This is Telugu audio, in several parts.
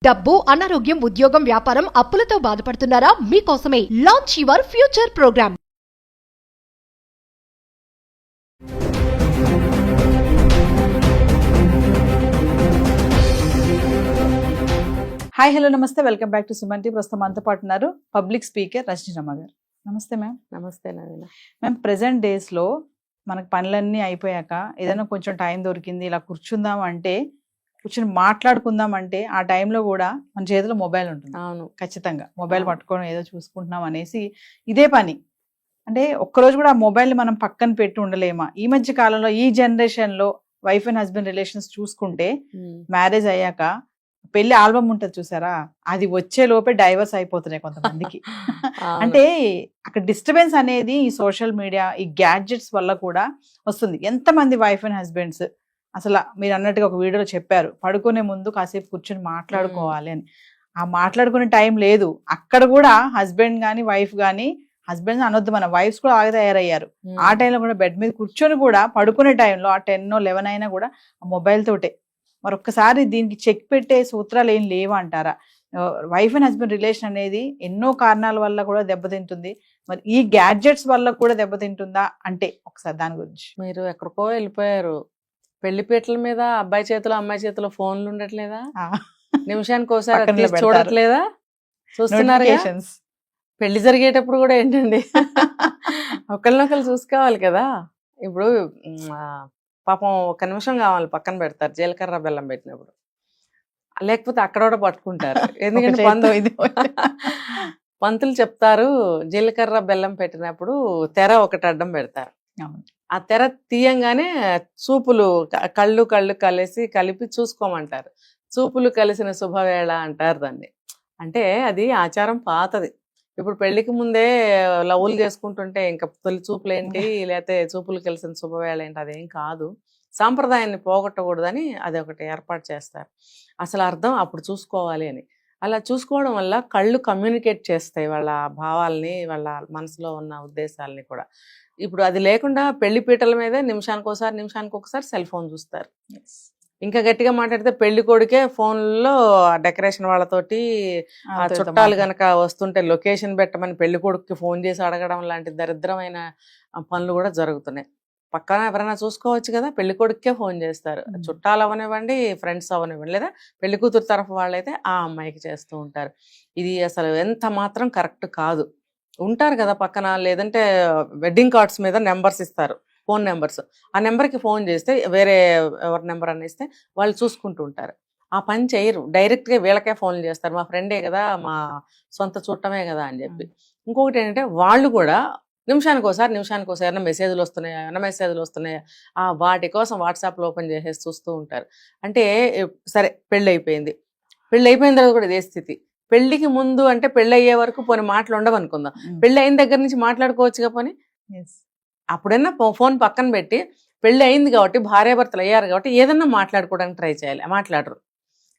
డబ్బు, అనారోగ్యం, ఉద్యోగం, వ్యాపారం, అప్పులతో బాధపడుతున్నారా? మీకోసమే launch your future program. Hi hello నమస్తే, welcome back to Suman TV. ప్రస్తుతం మనతో పాటు ఉన్నారు పబ్లిక్ స్పీకర్ రజనీ రమ గారు. నమస్తే మ్యామ్. నమస్తే నవీన. మ్యామ్, ప్రెసెంట్ డేస్లో మనకు పనులన్నీ అయిపోయాక ఏదైనా కొంచెం టైం దొరికింది, ఇలా కూర్చుందాం అంటే, కూర్చొని మాట్లాడుకుందాం అంటే, ఆ టైంలో కూడా మన చేతిలో మొబైల్ ఉంటుంది. అవును, ఖచ్చితంగా మొబైల్ పట్టుకోవడం, ఏదో చూసుకుంటున్నాం అనేసి ఇదే పని. అంటే ఒక్కరోజు కూడా ఆ మొబైల్ని మనం పక్కన పెట్టి ఉండలేమా? ఈ మధ్య కాలంలో ఈ జనరేషన్లో వైఫ్ అండ్ హస్బెండ్ రిలేషన్స్ చూసుకుంటే, మ్యారేజ్ అయ్యాక పెళ్లి ఆల్బమ్ ఉంటుంది చూసారా, అది వచ్చే లోపే డైవర్స్ అయిపోతున్నాయి కొంతమందికి. అంటే అక్కడ డిస్టర్బెన్స్ అనేది ఈ సోషల్ మీడియా, ఈ గ్యాడ్జెట్స్ వల్ల కూడా వస్తుంది. ఎంతమంది వైఫ్ అండ్ హస్బెండ్స్ అసలు మీరు అన్నట్టుగా ఒక వీడియోలో చెప్పారు, పడుకునే ముందు కాసేపు కూర్చొని మాట్లాడుకోవాలి అని. ఆ మాట్లాడుకునే టైం లేదు. అక్కడ కూడా హస్బెండ్ కానీ వైఫ్ కానీ, హస్బెండ్స్ అనొద్దు, మన వైఫ్స్ కూడా ఆగి తయారయ్యారు. ఆ టైంలో కూడా బెడ్ మీద కూర్చొని కూడా పడుకునే టైంలో ఆ 10-11 అయినా కూడా ఆ మొబైల్ తోటే. మరొక్కసారి దీనికి చెక్ పెట్టే సూత్రాలు ఏం లేవా అంటారా? వైఫ్ అండ్ హస్బెండ్ రిలేషన్ అనేది ఎన్నో కారణాల వల్ల కూడా దెబ్బతింటుంది. మరి ఈ గ్యాడ్జెట్స్ వల్ల కూడా దెబ్బతింటుందా అంటే ఒకసారి దాని గురించి. మీరు ఎక్కడికో వెళ్ళిపోయారు. పెళ్లి పీటల మీద అబ్బాయి చేతిలో అమ్మాయి చేతిలో ఫోన్లు ఉండట్లేదా? నిమిషానికి ఒకసారి పక్కన తీసి పెడతారు. చూడట్లేదా? చూస్తున్నారు. Notifications. పెళ్లి జరిగేటప్పుడు కూడా ఏంటండి, ఒకరినొకరు చూసుకోవాలి కదా. ఇప్పుడు పాపం ఒక నిమిషం కావాలి, పక్కన పెడతారు జీలకర్ర బెల్లం పెట్టినప్పుడు. లేకపోతే అక్కడ కూడా పట్టుకుంటారు. ఎందుకంటే పంతులు చెప్తారు, జీలకర్ర బెల్లం పెట్టినప్పుడు తెర ఒకటి అడ్డం పెడతారు. ఆ తెర తీయంగానే చూపులు కళ్ళు కలిపి చూసుకోమంటారు. చూపులు కలిసిన శుభవేళ అంటారు దాన్ని. అంటే అది ఆచారం పాతది. ఇప్పుడు పెళ్లికి ముందే లవ్వులు చేసుకుంటుంటే ఇంకా తొలి చూపులు ఏంటి, లేకపోతే చూపులు కలిసిన శుభవేళ ఏంటి, అదేం కాదు. సాంప్రదాయాన్ని పోగొట్టకూడదని అది ఒకటి ఏర్పాటు చేస్తారు. అసలు అర్థం అప్పుడు చూసుకోవాలి అని. అలా చూసుకోవడం వల్ల కళ్ళు కమ్యూనికేట్ చేస్తాయి వాళ్ళ భావాల్ని, వాళ్ళ మనసులో ఉన్న ఉద్దేశాలని కూడా. ఇప్పుడు అది లేకుండా పెళ్లి పీటల మీద నిమిషానికి ఒకసారి సెల్ ఫోన్ చూస్తారు. ఇంకా గట్టిగా మాట్లాడితే పెళ్లి కొడుకే ఫోన్లో డెకరేషన్ వాళ్ళతోటి, ఆ చుట్టాలు గనక వస్తుంటే లొకేషన్ పెట్టమని పెళ్లి కొడుకుకి ఫోన్ చేసి అడగడం లాంటి దరిద్రమైన పనులు కూడా జరుగుతున్నాయి. పక్కన ఎవరైనా చూసుకోవచ్చు కదా, పెళ్లి కొడుకే ఫోన్ చేస్తారు. చుట్టాలు అవనివ్వండి, ఫ్రెండ్స్ అవనివ్వండి, లేదా పెళ్లి కూతురు తరఫు వాళ్ళైతే ఆ అమ్మాయికి చేస్తూ ఉంటారు. ఇది అసలు ఎంత మాత్రం కరెక్ట్ కాదు. ఉంటారు కదా పక్కన, లేదంటే వెడ్డింగ్ కార్డ్స్ మీద నెంబర్స్ ఇస్తారు, ఫోన్ నెంబర్స్. ఆ నెంబర్కి ఫోన్ చేస్తే వేరే ఎవరి నెంబర్ అని ఇస్తే వాళ్ళు చూసుకుంటూ ఉంటారు. ఆ పని చేయరు, డైరెక్ట్గా వీళ్ళకే ఫోన్లు చేస్తారు. మా ఫ్రెండే కదా, మా సొంత చుట్టమే కదా అని చెప్పి. ఇంకొకటి ఏంటంటే వాళ్ళు కూడా నిమిషానికి ఒకసారి ఏమైనా మెసేజ్లు వస్తున్నాయా వాటి కోసం వాట్సాప్లో ఓపెన్ చేసేసి చూస్తూ ఉంటారు. అంటే సరే పెళ్ళి అయిపోయిన తర్వాత కూడా ఇదే స్థితి. పెళ్లికి ముందు అంటే పెళ్ళి అయ్యే వరకు పోనీ మాటలు ఉండవు అనుకుందాం. పెళ్ళి అయిన దగ్గర నుంచి మాట్లాడుకోవచ్చుగా పోనీ. అప్పుడైనా ఫోన్ పక్కన పెట్టి పెళ్ళి అయింది కాబట్టి, భార్యాభర్తలు అయ్యారు కాబట్టి ఏదన్నా మాట్లాడుకోవడానికి ట్రై చేయాలి. మాట్లాడరు.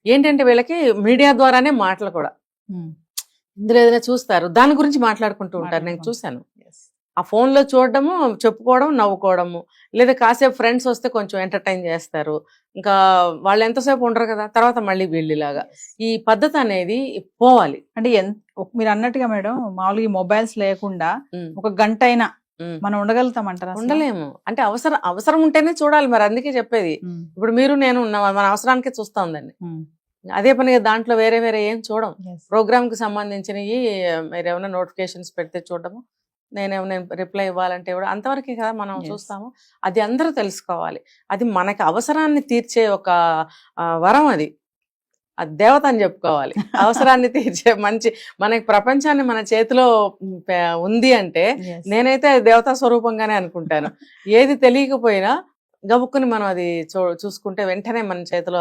ఏంటంటే వీళ్ళకి మీడియా ద్వారానే మాటలు కూడా. ఇందులో ఏదైనా చూస్తారు, దాని గురించి మాట్లాడుకుంటూ ఉంటారు. నేను చూశాను. ఆ ఫోన్లో చూడడము, చెప్పుకోవడం, నవ్వుకోవడము, లేదా కాసేపు ఫ్రెండ్స్ వస్తే కొంచెం ఎంటర్టైన్ చేస్తారు. ఇంకా వాళ్ళు ఎంతసేపు ఉండరు కదా, తర్వాత మళ్ళీ వీళ్ళలాగా. ఈ పద్ధతి అనేది పోవాలి. అంటే మీరు అన్నట్టుగా మేడం, మామూలుగా ఈ మొబైల్స్ లేకుండా ఒక గంట అయినా మనం ఉండగలుగుతామంటారా? ఉండలేము. అంటే అవసరం ఉంటేనే చూడాలి. మరి అందుకే చెప్పేది, ఇప్పుడు మీరు నేను ఉన్నాం, మన అవసరానికే చూస్తా ఉందండి. అదే పనిగా దాంట్లో వేరే ఏం చూడం. ప్రోగ్రామ్కి సంబంధించినవి మీరు ఏమైనా నోటిఫికేషన్స్ పెడితే చూడడము, నేనేమైనా రిప్లై ఇవ్వాలంటే కూడా అంతవరకే కదా మనం చూస్తాము. అది అందరూ తెలుసుకోవాలి. అది మనకి అవసరాన్ని తీర్చే ఒక వరం. అది దేవత అని చెప్పుకోవాలి. అవసరాన్ని తీర్చే మనకి ప్రపంచాన్ని మన చేతిలో ఉంది అంటే నేనైతే అది దేవతా స్వరూపంగానే అనుకుంటాను. ఏది తెలియకపోయినా గబుక్కుని మనం అది చూసుకుంటే వెంటనే మన చేతిలో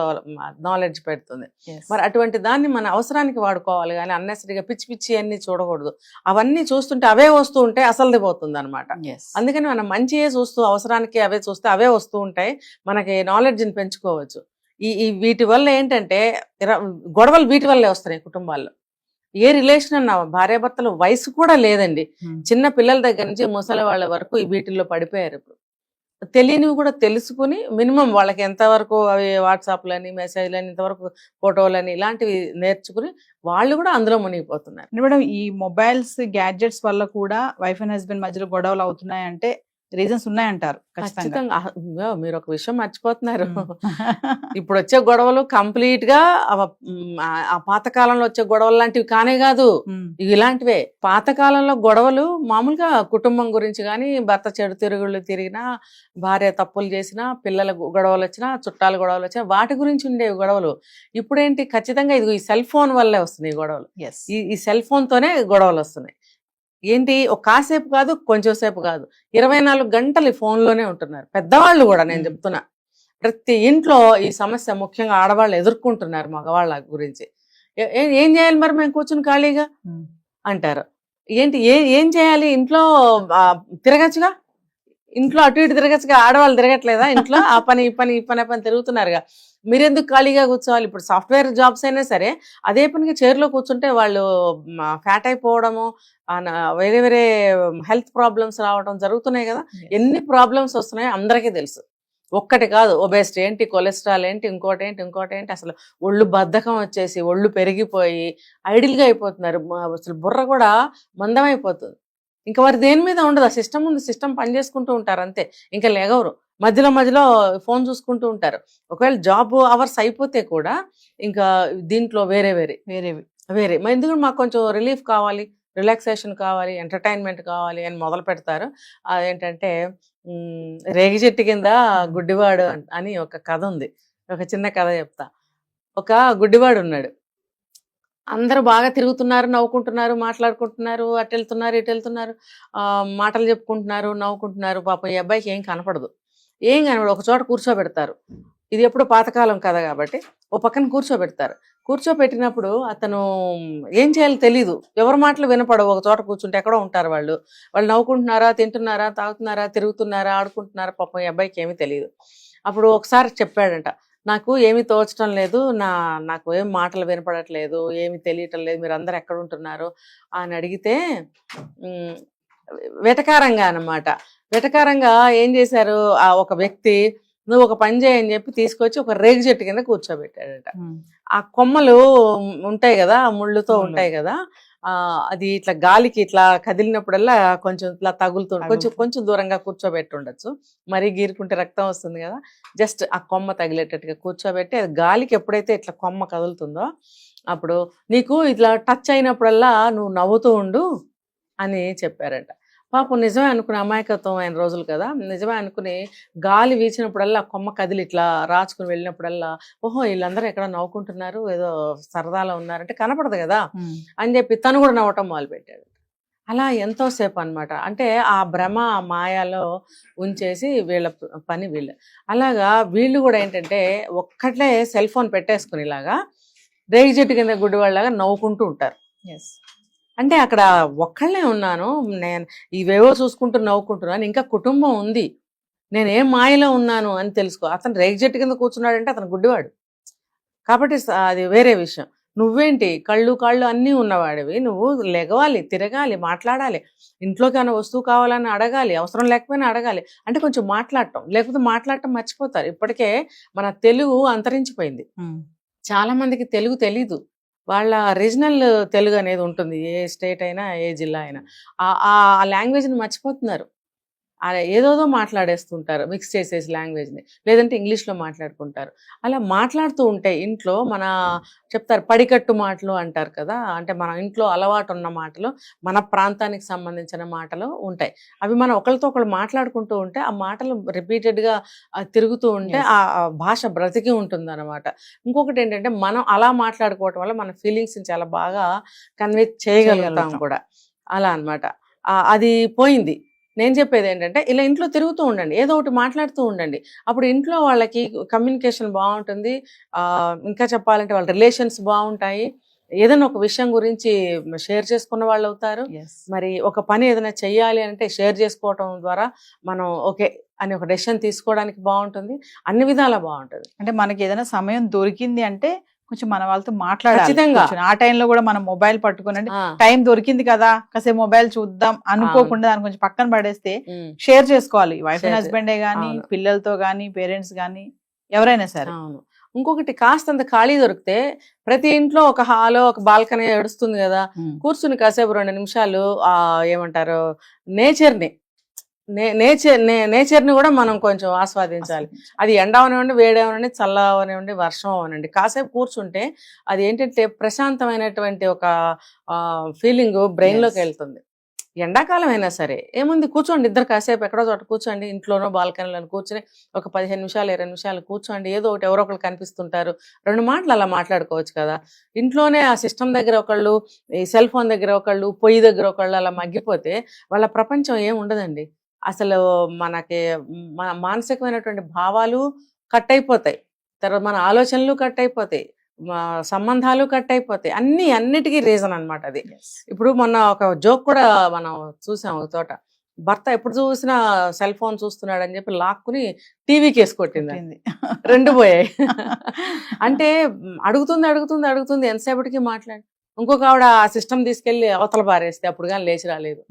నాలెడ్జ్ పెడుతుంది. మరి అటువంటి దాన్ని మన అవసరానికి వాడుకోవాలి, కానీ అన్నెసరీగా పిచ్చి అన్ని చూడకూడదు. అవన్నీ చూస్తుంటే అవే వస్తూ ఉంటే అసలుది పోతుంది అనమాట. అందుకని మనం మంచియే చూస్తూ అవసరానికి అవే చూస్తే అవే వస్తూ ఉంటాయి. మనకి నాలెడ్జ్ని పెంచుకోవచ్చు. ఈ వీటి వల్ల ఏంటంటే గొడవలు వీటి వల్లే వస్తున్నాయి కుటుంబాల్లో. ఏ రిలేషన్ అన్నా భార్యాభర్తల వయసు కూడా లేదండి. చిన్న పిల్లల దగ్గర నుంచి ముసలి వాళ్ళ వరకు వీటిల్లో పడిపోయారు. ఇప్పుడు తెలియనివి కూడా తెలుసుకుని మినిమం వాళ్ళకి ఎంతవరకు అవి వాట్సాప్లని మెసేజ్లని ఇంతవరకు ఫోటోలని ఇలాంటివి నేర్చుకుని వాళ్ళు కూడా అందులో మునిగిపోతున్నారు. మేడం ఈ మొబైల్స్ గ్యాడ్జెట్స్ వల్ల కూడా వైఫ్ అండ్ హస్బెండ్ మధ్యలో గొడవలు అవుతున్నాయంటే రీజన్స్ ఉన్నాయంటారు ఖచ్చితంగా. ఖచ్చితంగా. మీరు ఒక విషయం మర్చిపోతున్నారు. ఇప్పుడు వచ్చే గొడవలు కంప్లీట్ గా ఆ పాతకాలంలో వచ్చే గొడవలు లాంటివి కానే కాదు, ఇవి ఇలాంటివే. పాతకాలంలో గొడవలు మామూలుగా కుటుంబం గురించి కానీ, భర్త చెడు తిరుగుళ్ళు తిరిగినా, భార్య తప్పులు చేసినా, పిల్లల గొడవలు వచ్చినా, చుట్టాల గొడవలు వచ్చినా వాటి గురించి ఉండేవి గొడవలు. ఇప్పుడేంటి ఖచ్చితంగా ఇది ఈ సెల్ ఫోన్ వల్లే వస్తున్నాయి గొడవలు. ఈ సెల్ ఫోన్ తోనే గొడవలు వస్తున్నాయి. ఏంటి ఒక కాసేపు కాదు, కొంచెం సేపు కాదు, 24 గంటలు ఈ ఫోన్లోనే ఉంటున్నారు పెద్దవాళ్ళు కూడా. నేను చెప్తున్నా, ప్రతి ఇంట్లో ఈ సమస్య ముఖ్యంగా ఆడవాళ్ళు ఎదుర్కొంటున్నారు మగవాళ్ళ గురించి. ఏం చేయాలి మరి మేము కూర్చుని ఖాళీగా అంటారు. ఏంటి ఏం చేయాలి, ఇంట్లో తిరగచ్చుగా, ఇంట్లో అటు ఇటు తిరగచ్చుగా, ఆడవాళ్ళు తిరగట్లేదా ఇంట్లో? ఆ పని ఈ పని ఈ పని పని తిరుగుతున్నారుగా, మీరెందుకు ఖాళీగా కూర్చోవాలి? ఇప్పుడు సాఫ్ట్వేర్ జాబ్స్ అయినా సరే అదే పనిగా చైర్లో కూర్చుంటే వాళ్ళు ఫ్యాట్ అయిపోవడము, వేరే వేరే హెల్త్ ప్రాబ్లమ్స్ రావడం జరుగుతున్నాయి కదా. ఎన్ని ప్రాబ్లమ్స్ వస్తున్నాయో అందరికీ తెలుసు. ఒక్కటి కాదు, ఒబేసిటీ ఏంటి, కొలెస్ట్రాల్ ఏంటి, ఇంకోటి ఏంటి, అసలు ఒళ్ళు బద్ధకం వచ్చేసి ఒళ్ళు పెరిగిపోయి ఐడిల్గా అయిపోతున్నారు. అసలు బుర్ర కూడా మందం అయిపోతుంది. ఇంకా వారు దేని మీద ఉండదు, ఆ సిస్టమ్ ఉంది, సిస్టమ్ పని చేసుకుంటూ ఉంటారు అంతే. ఇంకా లేగవరు, మధ్యలో ఫోన్ చూసుకుంటూ ఉంటారు. ఒకవేళ జాబ్ అవర్స్ అయిపోతే కూడా ఇంకా దీంట్లో వేరేవి మరి ఎందుకంటే మాకు కొంచెం రిలీఫ్ కావాలి, రిలాక్సేషన్ కావాలి, ఎంటర్టైన్మెంట్ కావాలి అని మొదలు పెడతారు. అదేంటంటే రేగి చెట్టు కింద గుడ్డివాడు అని ఒక కథ ఉంది. ఒక చిన్న కథ చెప్తా. ఒక గుడ్డివాడు ఉన్నాడు. అందరూ బాగా తిరుగుతున్నారు, నవ్వుకుంటున్నారు, మాట్లాడుకుంటున్నారు, అటు వెళ్తున్నారు ఇటు వెళ్తున్నారు, మాటలు చెప్పుకుంటున్నారు, నవ్వుకుంటున్నారు. పాపం ఈ అబ్బాయికి ఏం కనపడదు. ఒక చోట కూర్చోబెడతారు. ఇది ఎప్పుడు పాతకాలం కదా కాబట్టి ఓ పక్కన కూర్చోబెడతారు. కూర్చోబెట్టినప్పుడు అతను ఏం చేయాలో తెలీదు, ఎవరి మాటలు వినపడవు. ఒక చోట కూర్చుంటే ఎక్కడో ఉంటారు వాళ్ళు నవ్వుకుంటున్నారా, తింటున్నారా, తాగుతున్నారా, తిరుగుతున్నారా, ఆడుకుంటున్నారా, పాపం ఈ అబ్బాయికి ఏమీ తెలియదు. అప్పుడు ఒకసారి చెప్పాడంట, నాకు ఏమీ తోచడం లేదు, నాకు ఏం మాటలు వినపడట్లేదు, ఏమి తెలియటం లేదు, మీరు అందరు ఎక్కడ ఉంటున్నారు అని అడిగితే వెటకారంగా అన్నమాట. వెటకారంగా ఏం చేశారు, ఆ ఒక వ్యక్తి నువ్వు ఒక పని చేయని చెప్పి తీసుకొచ్చి ఒక రేగి చెట్టు కింద కూర్చోబెట్టాడట. ఆ కొమ్మలు ఉంటాయి కదా, ముళ్ళుతో ఉంటాయి కదా, అది ఇట్లా గాలికి ఇట్లా కదిలినప్పుడల్లా కొంచెం ఇట్లా తగులుతుంది. కొంచెం దూరంగా కూర్చోబెట్టి ఉండొచ్చు, మరీ గీరుకుంటే రక్తం వస్తుంది కదా. జస్ట్ ఆ కొమ్మ తగిలేటట్టుగా కూర్చోబెట్టి అది గాలికి ఎప్పుడైతే ఇట్లా కొమ్మ కదులుతుందో అప్పుడు నీకు ఇట్లా టచ్ అయినప్పుడల్లా నువ్వు నవ్వుతూ ఉండు అని చెప్పారంట. పాపం నిజమే అనుకుని, అమాయకత్వం అయిన రోజులు కదా, నిజమే అనుకుని గాలి వీచినప్పుడల్లా కొమ్మ కదిలి ఇట్లా రాచుకుని వెళ్ళినప్పుడల్లా ఓహో వీళ్ళందరూ ఎక్కడ నవ్వుకుంటున్నారు, ఏదో సరదాలో ఉన్నారంటే కనపడదు కదా అని చెప్పి తను కూడా నవ్వటం మొదలుపెట్టాడు. అలా ఎంతోసేపు అనమాట. అంటే ఆ భ్రమ, ఆ మాయాలో ఉంచేసి వీళ్ళ పని వీళ్ళు. అలాగా వీళ్ళు కూడా ఏంటంటే ఒక్కట్లే సెల్ ఫోన్ పెట్టేసుకుని ఇలాగా రేగి చెట్టు కింద గుడ్డివాళ్ళలాగా నవ్వుకుంటూ ఉంటారు. అంటే అక్కడ ఒక్కళ్ళే ఉన్నాను, నేను ఇవేవో చూసుకుంటూ నవ్వుకుంటున్నాను, ఇంకా కుటుంబం ఉంది, నేను ఏం మాయలో ఉన్నాను అని తెలుసుకో. అతను రేగి చెట్టు కింద కూర్చున్నాడంటే అతను గుడ్డివాడు కాబట్టి అది వేరే విషయం. నువ్వేంటి కళ్ళు కాళ్ళు అన్నీ ఉన్నవాడివి, నువ్వు లెగవాలి, తిరగాలి, మాట్లాడాలి, ఇంట్లోకి ఏమైనా వస్తువు కావాలని అడగాలి, అవసరం లేకపోయినా అడగాలి, అంటే కొంచెం మాట్లాడటం, లేకపోతే మాట్లాడటం మర్చిపోతారు. ఇప్పటికే మన తెలుగు అంతరించిపోయింది. చాలా మందికి తెలుగు తెలీదు, వాళ్ళ రీజనల్ తెలుగు అనేది ఉంటుంది, ఏ స్టేట్ అయినా ఏ జిల్లా అయినా ఆ లాంగ్వేజ్ని మర్చిపోతున్నారు. ఏదోదో మాట్లాడేస్తుంటారు, మిక్స్ చేసేసి లాంగ్వేజ్ని, లేదంటే ఇంగ్లీష్లో మాట్లాడుకుంటారు. అలా మాట్లాడుతూ ఉంటే ఇంట్లో మన చెప్తారు పడికట్టు మాటలు అంటారు కదా, అంటే మన ఇంట్లో అలవాటు ఉన్న మాటలు, మన ప్రాంతానికి సంబంధించిన మాటలు ఉంటాయి. అవి మనం ఒకరితో ఒకరు మాట్లాడుకుంటూ ఉంటే ఆ మాటలు రిపీటెడ్గా తిరుగుతూ ఉంటే ఆ భాష బ్రతికి ఉంటుంది అనమాట. ఇంకొకటి ఏంటంటే మనం అలా మాట్లాడుకోవటం వల్ల మన ఫీలింగ్స్ని చాలా బాగా కన్వే చేయగలుగుతాం కూడా. అలా అనమాట. అది పోయింది. నేను చెప్పేది ఏంటంటే ఇలా ఇంట్లో తిరుగుతూ ఉండండి, ఏదో ఒకటి మాట్లాడుతూ ఉండండి, అప్పుడు ఇంట్లో వాళ్ళకి కమ్యూనికేషన్ బాగుంటుంది. ఇంకా చెప్పాలంటే వాళ్ళ రిలేషన్స్ బాగుంటాయి, ఏదైనా ఒక విషయం గురించి షేర్ చేసుకున్న వాళ్ళు అవుతారు. మరి ఒక పని ఏదైనా చెయ్యాలి అంటే షేర్ చేసుకోవటం ద్వారా మనం ఓకే అని ఒక డెసిషన్ తీసుకోవడానికి బాగుంటుంది, అన్ని విధాలా బాగుంటుంది. అంటే మనకి ఏదైనా సమయం దొరికింది అంటే కొంచెం మన వాళ్ళతో మాట్లాడాలి. ఖచ్చితంగా. కూర్చొని. ఆ టైంలో కూడా మనం మొబైల్ పట్టుకుని ఆ, టైం దొరికింది కదా కాసేపు మొబైల్ చూద్దాం అనుకోకుండా దాన్ని కొంచెం పక్కన పడేస్తే ఉమ్, షేర్ చేసుకోవాలి. వైఫ్ అండ్ Share హస్బెండే గానీ, అవును. పిల్లలతో గానీ, పేరెంట్స్ గానీ, ఎవరైనా సరే. అవును. ఇంకొకటి కాస్తంత ఖాళీ దొరికితే ప్రతి ఇంట్లో ఒక హాలో ఒక బాల్కనీ ఏడుస్తుంది కదా, కూర్చుని కాసేపు 2 నిమిషాలు ఏమంటారు నేచర్ని నేచర్ని కూడా మనం కొంచెం ఆస్వాదించాలి. అది ఎండ అవనివ్వండి, వేడి అవనివ్వండి, చల్ల అవనివ్వండి, వర్షం అవనివ్వండి, కాసేపు కూర్చుంటే అది ఏంటంటే ప్రశాంతమైనటువంటి ఒక ఫీలింగ్ బ్రెయిన్ లోకి Yes. వెళ్తుంది. ఎండాకాలం అయినా సరే ఏముంది, కూర్చోండి ఇద్దరు కాసేపు ఎక్కడో చోట కూర్చోండి, ఇంట్లోనో బాల్కనీలో కూర్చొని ఒక 15 నిమిషాలు 20 నిమిషాలు కూర్చోండి, ఏదో ఒకటి ఎవరో ఒకరు కనిపిస్తుంటారు, 2 మాటలు అలా మాట్లాడుకోవచ్చు కదా. ఇంట్లోనే ఆ సిస్టమ్ దగ్గర ఒకళ్ళు, ఈ సెల్ ఫోన్ దగ్గర ఒకళ్ళు, పొయ్యి దగ్గర ఒకళ్ళు అలా మగ్గిపోతే వాళ్ళ ప్రపంచం ఏం ఉండదండి. అసలు మనకి మన మానసికమైనటువంటి భావాలు కట్ అయిపోతాయి, తర్వాత మన ఆలోచనలు కట్ అయిపోతాయి, సంబంధాలు కట్ అయిపోతాయి, అన్నిటికీ రీజన్ అన్నమాట అది. ఇప్పుడు మొన్న ఒక జోక్ కూడా మనం చూసాం ఒక చోట, భర్త ఎప్పుడు చూసినా సెల్ ఫోన్ చూస్తున్నాడు అని చెప్పి లాక్కుని టీవీకి వేసి కొట్టింది, 2 పోయాయి. అంటే అడుగుతుంది అడుగుతుంది అడుగుతుంది ఎంతసేపటికి మాట్లాడి, ఇంకొక ఆవిడ ఆ సిస్టమ్ తీసుకెళ్లి అవతల పారేస్తే అప్పుడు కానీ లేచి రాలేదు.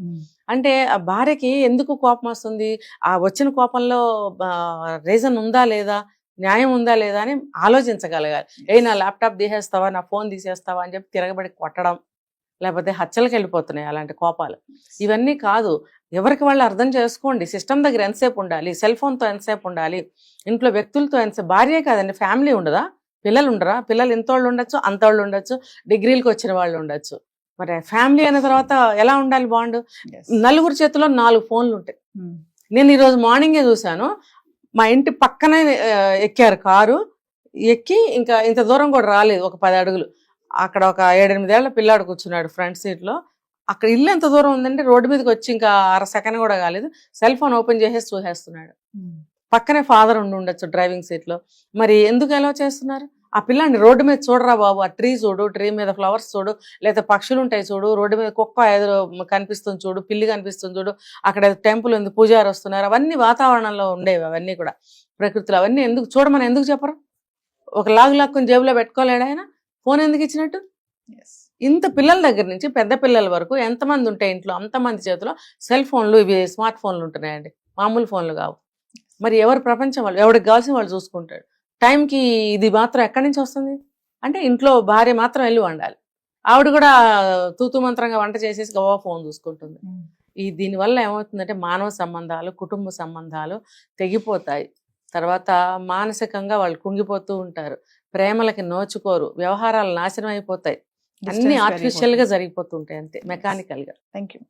అంటే ఆ భార్యకి ఎందుకు కోపం వస్తుంది, ఆ వచ్చిన కోపంలో రీజన్ ఉందా లేదా, న్యాయం ఉందా లేదా అని ఆలోచించగలగాలి. నా ల్యాప్టాప్ తీసేస్తావా, నా ఫోన్ తీసేస్తావా అని చెప్పి తిరగబడి కొట్టడం, లేకపోతే హత్యలకు వెళ్ళిపోతున్నాయి అలాంటి కోపాలు. ఇవన్నీ కాదు, ఎవరికి వాళ్ళు అర్థం చేసుకోండి. సిస్టమ్ దగ్గర ఎంతసేపు ఉండాలి, సెల్ ఫోన్తో ఎంతసేపు ఉండాలి, ఇంట్లో వ్యక్తులతో ఎంతసేపు, భార్యే కాదండి ఫ్యామిలీ ఉండదా, పిల్లలు ఉండరా, పిల్లలు ఇంతోళ్ళు ఉండొచ్చు అంతోళ్ళు ఉండొచ్చు, డిగ్రీలకు వచ్చిన వాళ్ళు ఉండొచ్చు, మరి ఫ్యామిలీ అనే తర్వాత ఎలా ఉండాలి బాండ్. నలుగురు చేతిలో 4 ఫోన్లు ఉంటాయి. నేను ఈరోజు మార్నింగే చూశాను, మా ఇంటి పక్కనే ఎక్కారు కారు, ఎక్కి ఇంకా ఇంత దూరం కూడా రాలేదు, ఒక 10 అడుగులు, అక్కడ ఒక 7-8 ఏళ్ల పిల్లాడు కూర్చున్నాడు ఫ్రంట్ సీట్లో. అక్కడ ఇల్లు ఎంత దూరం ఉందంటే రోడ్డు మీదకి వచ్చి ఇంకా 1/2 సెకండ్ కూడా కాలేదు, సెల్ ఫోన్ ఓపెన్ చేసేసి చూసేస్తున్నాడు. పక్కనే ఫాదర్ ఉండొచ్చు డ్రైవింగ్ సీట్లో. మరి ఎందుకు ఎలా చేస్తున్నారు? ఆ పిల్లాన్ని రోడ్డు మీద చూడరా బాబు, ఆ ట్రీ చూడు, ట్రీ మీద ఫ్లవర్స్ చూడు, లేదా పక్షులు ఉంటాయి చూడు, రోడ్డు మీద కుక్క ఏదో కనిపిస్తుంది చూడు, పిల్లి కనిపిస్తుంది చూడు, అక్కడ టెంపుల్ ఉంది, పూజారి వస్తున్నారు, అవన్నీ వాతావరణంలో ఉండేవి, అవన్నీ కూడా ప్రకృతిలో. అవన్నీ ఎందుకు చూడమని ఎందుకు చెప్పరు? ఒక లాక్కుని జేబులో పెట్టుకోలేడు ఆయన, ఫోన్ ఎందుకు ఇచ్చినట్టు? ఇంత పిల్లల దగ్గర నుంచి పెద్ద పిల్లల వరకు ఎంతమంది ఉంటాయి ఇంట్లో, అంతమంది చేతిలో సెల్ ఫోన్లు, ఇవి స్మార్ట్ ఫోన్లు ఉంటున్నాయండి, మామూలు ఫోన్లు కావు. మరి ఎవరి ప్రపంచం వాళ్ళు, ఎవరికి కావాల్సిన వాళ్ళు చూసుకుంటాడు. టైంకి ఇది మాత్రం ఎక్కడి నుంచి వస్తుంది అంటే ఇంట్లో భార్య మాత్రం వెళ్ళి వండాలి, ఆవిడ కూడా తూతు మంత్రంగా వంట చేసేసి గవా ఫోన్ చూసుకుంటుంది. దీనివల్ల ఏమవుతుందంటే మానవ సంబంధాలు, కుటుంబ సంబంధాలు తెగిపోతాయి, తర్వాత మానసికంగా వాళ్ళు కుంగిపోతూ ఉంటారు, ప్రేమలకి నోచుకోరు, వ్యవహారాలు నాశనం అయిపోతాయి, అన్ని ఆర్టిఫిషియల్ గా జరిగిపోతుంటాయి, అంతే మెకానికల్ గా. Thank you.